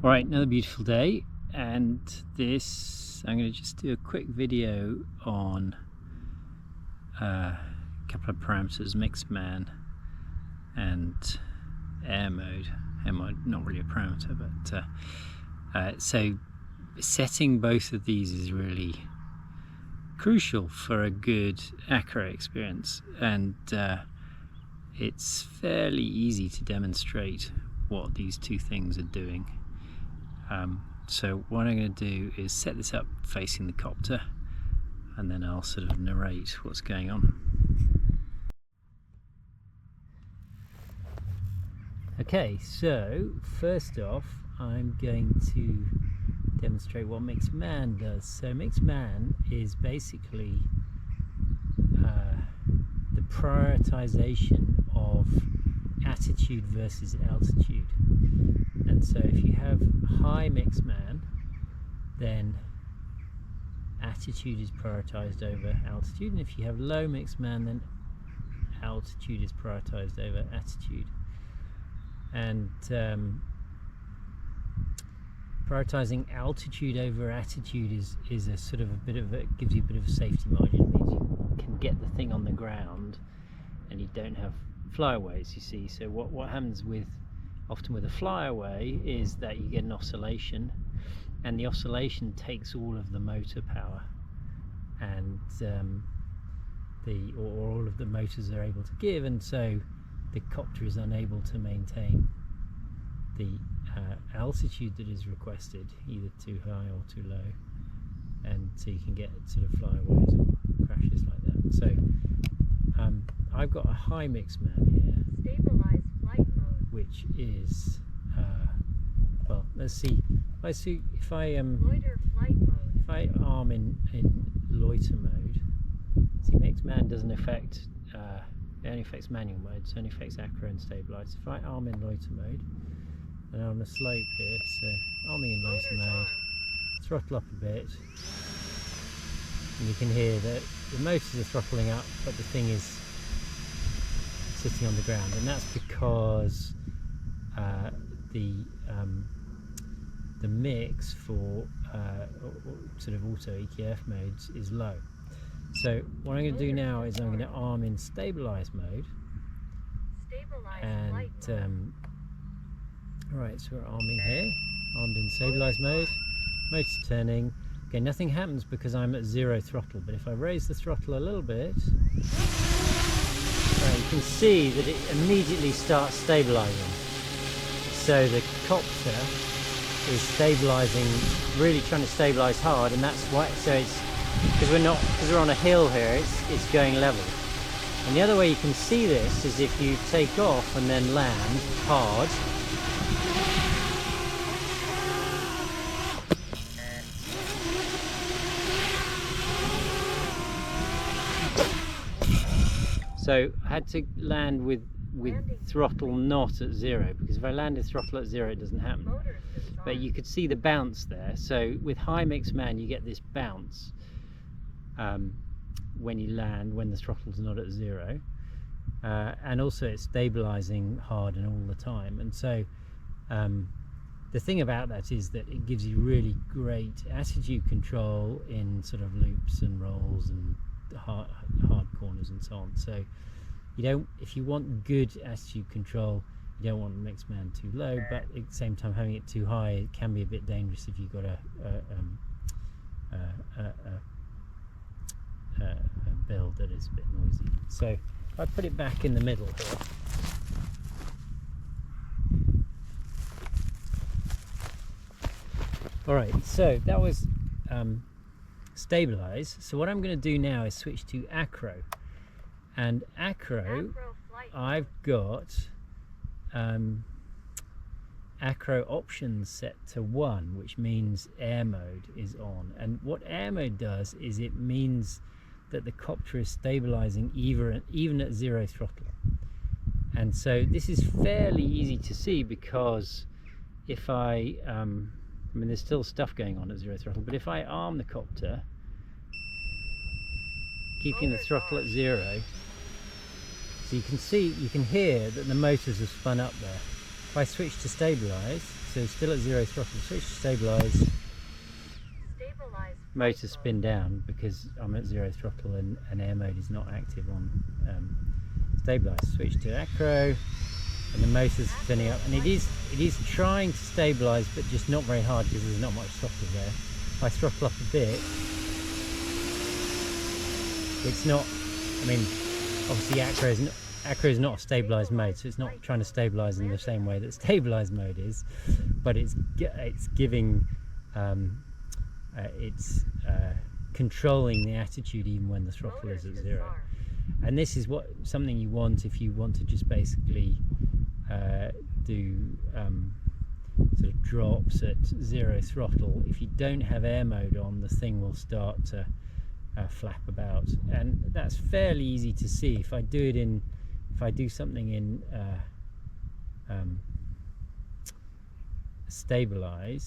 Alright, another beautiful day, and I'm going to just do a quick video on a couple of parameters, mixed man and air mode. Air mode, not really a parameter, but so setting both of these is really crucial for a good acro experience, and it's fairly easy to demonstrate what these two things are doing. So what I'm going to do is set this up facing the copter, and then I'll sort of narrate what's going on. Okay, so first off I'm going to demonstrate what mixed man does. So mixed man is basically the prioritization of attitude versus altitude. And so if you have high mixed man, then attitude is prioritized over altitude, and if you have low mixed man, then altitude is prioritized over attitude. And prioritizing altitude over attitude is a sort of gives you a bit of a safety margin. It means you can get the thing on the ground and you don't have flyaways, you see. So what happens often with a flyaway is that you get an oscillation, and the oscillation takes all of the motor power, and all of the motors are able to give, and so the copter is unable to maintain the altitude that is requested, either too high or too low, and so you can get sort of flyaways or crashes like that. So I've got a high mixed man here. Stabilize flight mode. Which is well, let's see. If I Loiter flight mode. If I arm in loiter mode, see, mixed man doesn't affect. It only affects manual mode, so it only affects acro and stabilize. If I arm in loiter mode, and I'm on a slope here, so arming in loiter mode, throttle up a bit, and you can hear that the motors are throttling up, but the thing is sitting on the ground, and that's because the mix for sort of auto EQF modes is low. So what I'm going to do now is I'm going to arm in stabilize mode, and alright, so we're arming here, armed in stabilize mode, motor's turning. Okay, nothing happens because I'm at zero throttle, but if I raise the throttle a little bit, you can see that it immediately starts stabilizing. So the copter is stabilizing, really trying to stabilize hard, and that's why. So it's because we're on a hill here, it's going level. And the other way you can see this is if you take off and then land hard. So I had to land with throttle not at zero, because if I landed throttle at zero it doesn't happen. But you could see the bounce there. So with high mixed man you get this bounce when you land, when the throttle's not at zero, and also it's stabilizing hard and all the time. And so the thing about that is that it gives you really great attitude control in sort of loops and rolls and hard corners and so on. So you don't, if you want good attitude control, you don't want mixed man too low, but at the same time having it too high, it can be a bit dangerous if you've got a build that is a bit noisy. So if I put it back in the middle here, alright, so that was stabilize. So what I'm going to do now is switch to acro, and acro I've got acro options set to 1, which means air mode is on. And what air mode does is it means that the copter is stabilizing even at zero throttle. And so this is fairly easy to see, because if I mean, there's still stuff going on at zero throttle, but if I arm the copter, keeping the throttle at zero, so you can see, you can hear that the motors have spun up there. If I switch to stabilize, so still at 0 throttle, switch to stabilize, Stabilize motor flight spin down because I'm at 0 throttle and air mode is not active on stabilize. Switch to acro, and the motor's spinning up, and it is trying to stabilize, but just not very hard because there's not much throttle there. If I throttle up a bit, it's not. I mean, obviously acro is not a stabilized mode, so it's not trying to stabilize in the same way that stabilized mode is, but it's giving it's controlling the attitude even when the throttle is at 0. And this is something you want if you want to just basically do sort of drops at 0 throttle. If you don't have air mode on, the thing will start to flap about, and that's fairly easy to see. If I do something in stabilize,